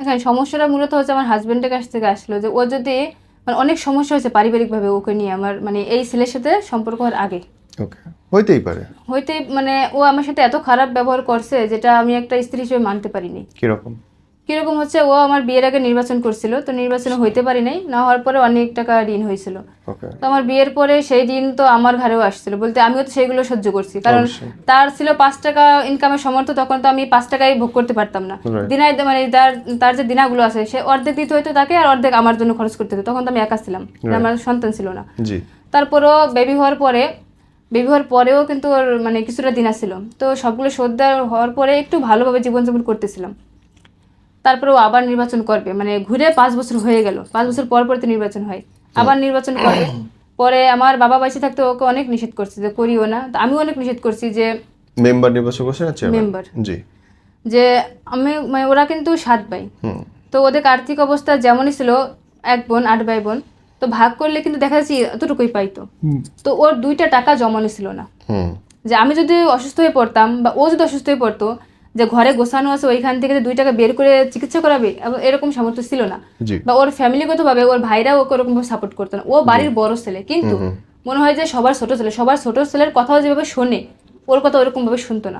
হ্যাঁ, সমস্যাটা মূলত হচ্ছে আমার হাজবেন্ডের কাছ থেকে আসলো, যে ও যদি মানে অনেক সমস্যা হয়েছে পারিবারিকভাবে ওকে নিয়ে, আমার মানে এই ছেলের সাথে সম্পর্ক হওয়ার আগে ওকে, হইতেই পারে। হইতে মানে ও আমার সাথে এত খারাপ ব্যবহার করছে যেটা আমি একটা স্ত্রী হিসেবে মানতে পারিনি। কিরকম? কিরকম হচ্ছে, ও আমার বিয়ের আগে নির্বাচন করছিল, তো নির্বাচনে হইতে পারি নাই, না হওয়ার পরে অনেক টাকা ঋণ হয়েছিল। ওকে, তো আমার বিয়ের পরে সেই ঋণ তো আমার ঘরেও আসছিল, বলতে আমিও তো সেইগুলো সহ্য করছি, কারণ অবশ্যই। তার ছিল 5 টাকা ইনকামের সামর্থ্য, তখন তো আমি 5 টাকাই ভোগ করতে পারতাম না। Right. দিনায় মানে তার যে দিনাগুলো আছে সে অর্ধেক দিতে হইতো তাকে, আর অর্ধেক আমার জন্য খরচ করতে হতো, তখন তো আমি একা ছিলাম, আমার সন্তান ছিল না। জি। তারপরও বেবি হওয়ার পরেও কিন্তু ওর মানে কিছুটা দিনা ছিল, তো সবগুলো শোধ হওয়ার পরে একটু ভালোভাবে জীবনযাপন করতেছিলাম। তারপরে ও আবার নির্বাচন করবে, মানে ঘুরে 5 বছর হয়ে গেল, 5 বছর পর পর তো নির্বাচন হয়, আবার নির্বাচন করবে। পরে আমার বাবা বেঁচে থাকতে ওকে অনেক নিষেধ করছে যে করিও না, তো আমিও অনেক নিষেধ করছি যে মেম্বার নির্বাচন করছেন না চেয়ারম্যান? মেম্বার, জি। যে আমি মানে ওরা কিন্তু 7 ভাই, হুম। তো ওদের আর্থিক অবস্থা যেমনই ছিল, 1 বোন 8 ভাই বোন, তো ভাগ করলে কিন্তু দেখা যাচ্ছে এতটুকুই পাইতো, তো ওর 2টা টাকা জমানো ছিল না। হুম। যে আমি যদি অসুস্থ হয়ে পড়তাম বা ও যদি অসুস্থ হয়ে পড়তো, যে ঘরে গোছানো আছে ওইখান থেকে যে 2 টাকা বের করে চিকিৎসা করাবে এরকম সামর্থ্য ছিল না, জি। বা ওর ফ্যামিলিগতভাবে ওর ভাইরা ওকে ওরকম ভাবে সাপোর্ট করতো না। ও বাড়ির বড় ছেলে, কিন্তু মনে হয় যে সবার ছোট ছেলে, সবার ছোট ছেলের কথাও যেভাবে শোনে, ওর কথা ওরকম ভাবে শুনতো না।